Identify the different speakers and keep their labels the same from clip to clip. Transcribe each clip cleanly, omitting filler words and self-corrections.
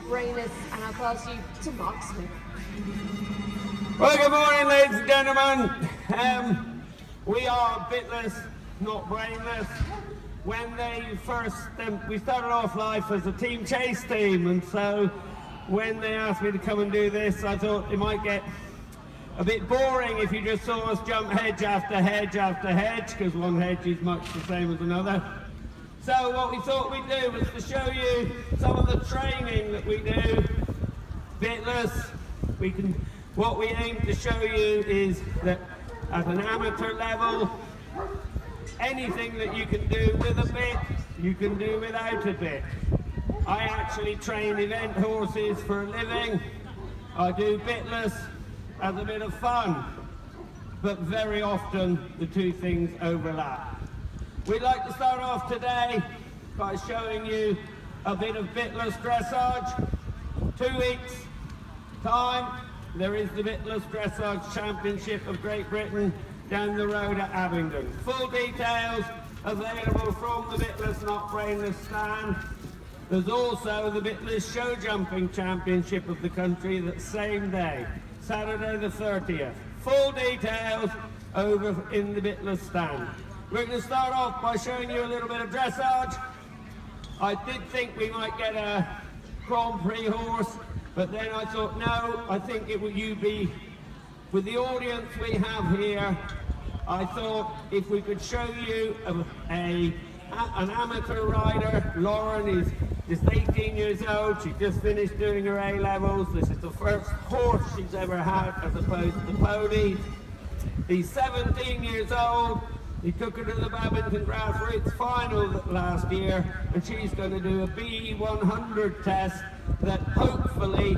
Speaker 1: brainless, and I'll pass you to Mark Smith.
Speaker 2: Well, good morning, ladies and gentlemen. We are bitless, not brainless. When they first, we started off life as a team chase team, and so when they asked me to come and do this, I thought it might get a bit boring if you just saw us jump hedge after hedge after hedge, because one hedge is much the same as another. So what we thought we'd do was to show you some of the training that we do bitless. What we aim to show you is that at an amateur level, anything that you can do with a bit, you can do without a bit. I actually train event horses for a living. I do bitless as a bit of fun, but very often the two things overlap. We'd like to start off today by showing you a bit of bitless dressage. 2 weeks time, there is the Bitless Dressage Championship of Great Britain down the road at Abingdon. Full details available from the Bitless Not Brainless stand. There's also the Bitless Show Jumping Championship of the country that same day, Saturday the 30th. Full details over in the Bitless stand. We're going to start off by showing you a little bit of dressage. I did think we might get a Grand Prix horse, but then I thought, no, I think it would be, with the audience we have here, I thought if we could show you an amateur rider. Lauren is just 18 years old, she just finished doing her A-levels. This is the first horse she's ever had as opposed to ponies. He's 17 years old. He took her to the Babington Grassroots final last year, and she's going to do a B100 test that hopefully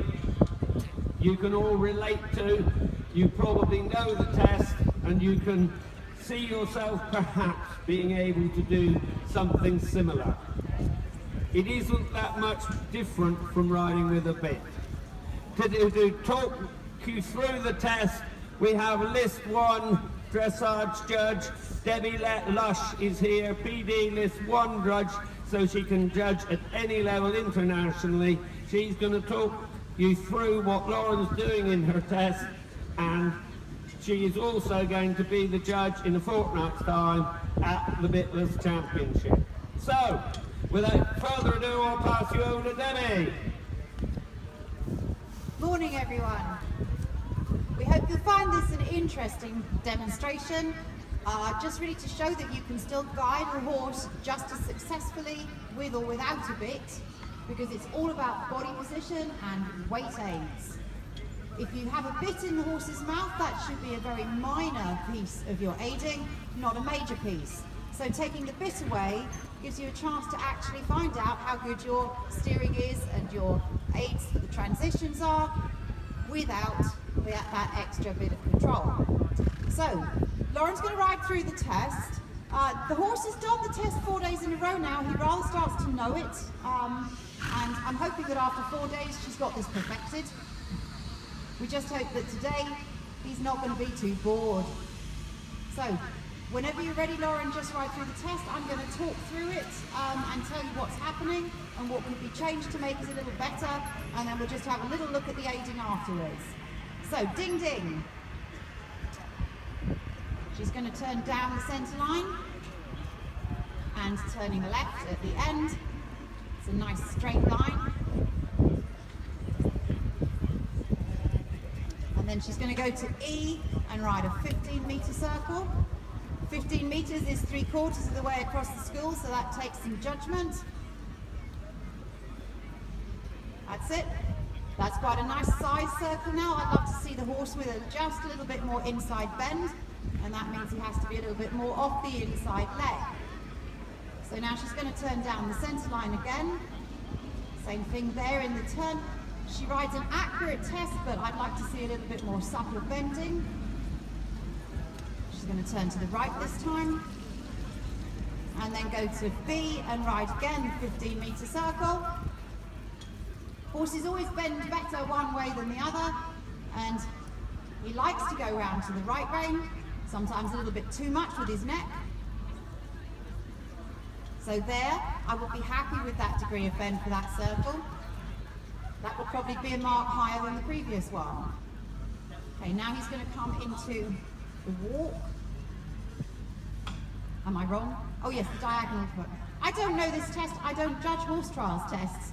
Speaker 2: you can all relate to. You probably know the test, and you can see yourself perhaps being able to do something similar. It isn't that much different from riding with a bit. To talk you through the test, we have List 1 dressage judge, Debbie Lush is here, PD List 1 judge, so she can judge at any level internationally. She's going to talk you through what Lauren's doing in her test, and she is also going to be the judge in a fortnight's time at the Bitless Championship. So, without further ado, I'll pass you over to Debbie.
Speaker 3: Morning, everyone. We hope you'll find this an interesting demonstration, just really to show that you can still guide a horse just as successfully with or without a bit, because it's all about body position and weight aids. If you have a bit in the horse's mouth, that should be a very minor piece of your aiding, not a major piece. So taking the bit away gives you a chance to actually find out how good your steering is and your aids, the transitions are, without that extra bit of control. So, Lauren's going to ride through the test. The horse has done the test 4 days in a row now. He rather starts to know it, and I'm hoping that after 4 days she's got this perfected. We just hope that today he's not going to be too bored. So, whenever you're ready, Lauren, just ride through the test. I'm going to talk through it and tell you what's happening and what can be changed to make it a little better, and then we'll just have a little look at the aiding afterwards. So, ding ding. She's going to turn down the centre line and turning left at the end. It's a nice straight line. And then she's going to go to E and ride a 15-metre circle. 15 metres is 3/4 of the way across the school, so that takes some judgment. That's it. That's quite a nice size circle now. I'd love to see the horse with just a little bit more inside bend, and that means he has to be a little bit more off the inside leg. So now she's going to turn down the centre line again. Same thing there in the turn. She rides an accurate test, but I'd like to see a little bit more supple bending. She's going to turn to the right this time, and then go to B and ride again the 15-metre circle. Horses always bend better one way than the other, and he likes to go round to the right rein, sometimes a little bit too much with his neck. So there, I will be happy with that degree of bend for that circle. probably be a mark higher than the previous one. Okay, now he's going to come into the walk. Am I wrong? Oh yes, the diagonal foot. I don't know this test. I don't judge horse trials tests.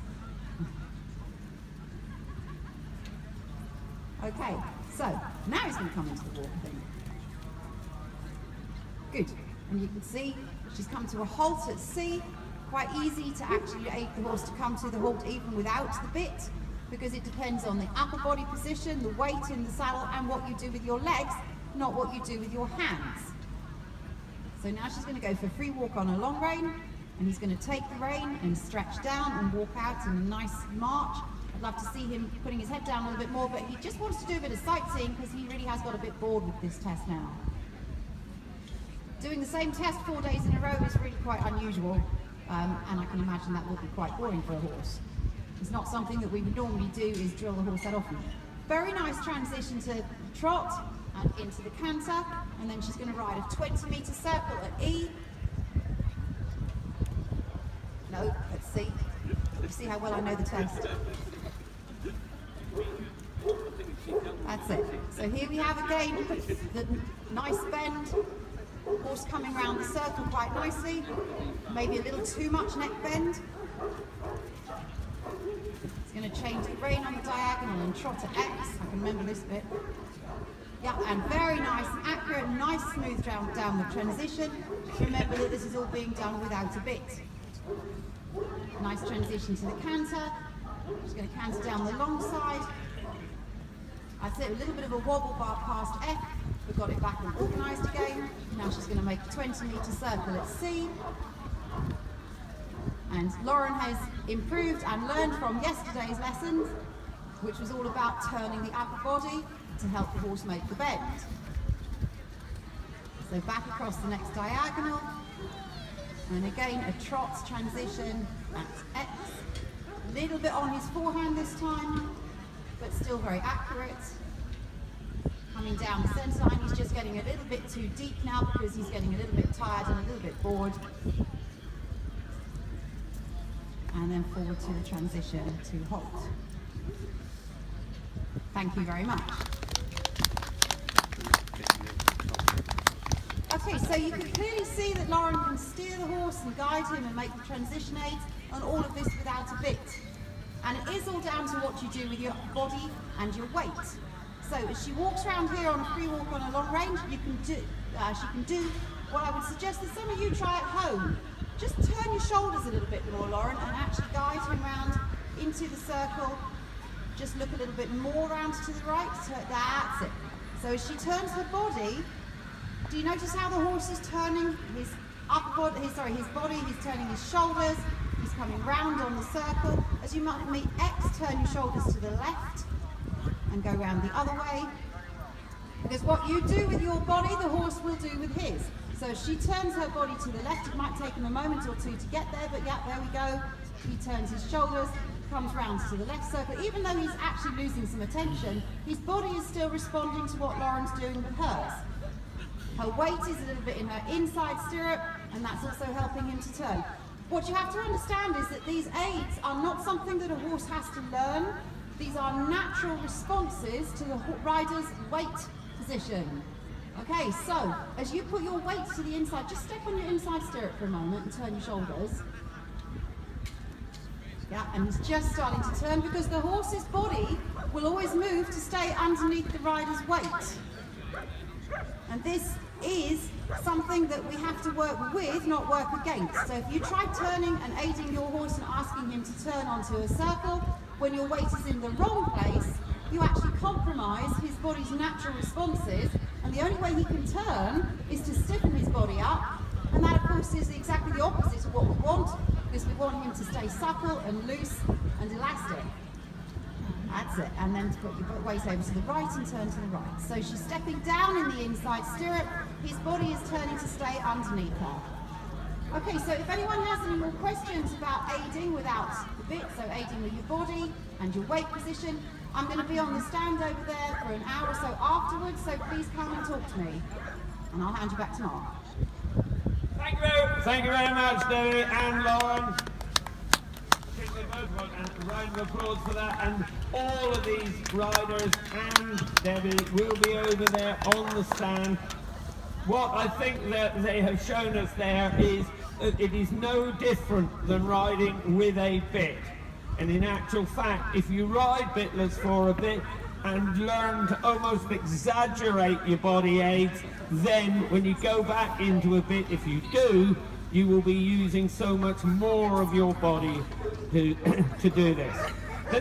Speaker 3: Okay, so now he's going to come into the walk, I think. Good. And you can see she's come to a halt at C. Quite easy to actually aid the horse to come to the halt even without the bit, because it depends on the upper body position, the weight in the saddle, and what you do with your legs, not what you do with your hands. So now she's going to go for a free walk on a long rein, and he's going to take the rein and stretch down and walk out in a nice march. I'd love to see him putting his head down a little bit more, but he just wants to do a bit of sightseeing because he really has got a bit bored with this test now. Doing the same test 4 days in a row is really quite unusual, and I can imagine that will be quite boring for a horse. It's not something that we would normally do, is drill the horse that often. Very nice transition to trot and into the canter, and then she's going to ride a 20-metre circle at E. No, let's see. You see how well I know the test. That's it. So here we have again the nice bend. Horse coming round the circle quite nicely. Maybe a little too much neck bend. It's going to change the rein on the diagonal and trot at X. I can remember this bit. Yeah, and very nice, accurate, nice smooth downward transition. Remember that this is all being done without a bit. Nice transition to the canter. She's going to canter down the long side. I'd say a little bit of a wobble bar past F. We've got it back and organised again. Now she's going to make a 20-metre circle at C. And Lauren has improved and learned from yesterday's lessons, which was all about turning the upper body to help the horse make the bend. So back across the next diagonal. And again, a trot transition at X. A little bit on his forehand this time, but still very accurate. Coming down the centre line, he's just getting a little bit too deep now because he's getting a little bit tired and a little bit bored. And then forward to the transition to halt. Thank you very much. Okay, so you can clearly see that Lauren can steer the horse and guide him and make the transition aids on all of this without a bit. And it is all down to what you do with your body and your weight. So as she walks around here on a free walk on a long range, she can do what I would suggest that some of you try at home. Just turn your shoulders a little bit more, Lauren, and actually guide him round into the circle. Just look a little bit more round to the right. That's it. So as she turns her body, do you notice how the horse is turning his upper body, his body, he's turning his shoulders, he's coming round on the circle. As you might meet X, turn your shoulders to the left and go round the other way. Because what you do with your body, the horse will do with his. So as she turns her body to the left, it might take him a moment or two to get there, but yeah, there we go. He turns his shoulders, comes round to the left circle. Even though he's actually losing some attention, his body is still responding to what Lauren's doing with hers. Her weight is a little bit in her inside stirrup, and that's also helping him to turn. What you have to understand is that these aids are not something that a horse has to learn. These are natural responses to the rider's weight position. Okay, so as you put your weight to the inside, just step on your inside stirrup for a moment and turn your shoulders. Yeah, and he's just starting to turn because the horse's body will always move to stay underneath the rider's weight. And this is something that we have to work with, not work against. So if you try turning and aiding your horse and asking him to turn onto a circle, when your weight is in the wrong place, you actually compromise his body's natural responses, and the only way he can turn is to stiffen his body up, and that of course is exactly the opposite of what we want, because we want him to stay supple and loose and elastic. That's it, and then to put your weight over to the right and turn to the right. So she's stepping down in the inside stirrup, his body is turning to stay underneath her. Okay, so if anyone has any more questions about aiding without the bit, so aiding with your body and your weight position, I'm going to be on the stand over there for an hour or so afterwards, so please come and talk to me. And I'll hand you back to Mark.
Speaker 2: Thank you very much, Debbie and Lauren. think they both want a round of applause for that. And all of these riders and Debbie will be over there on the stand. What I think that they have shown us there is that it is no different than riding with a bit. And in actual fact, if you ride bitless for a bit and learn to almost exaggerate your body aids, then when you go back into a bit, if you do, you will be using so much more of your body to do this.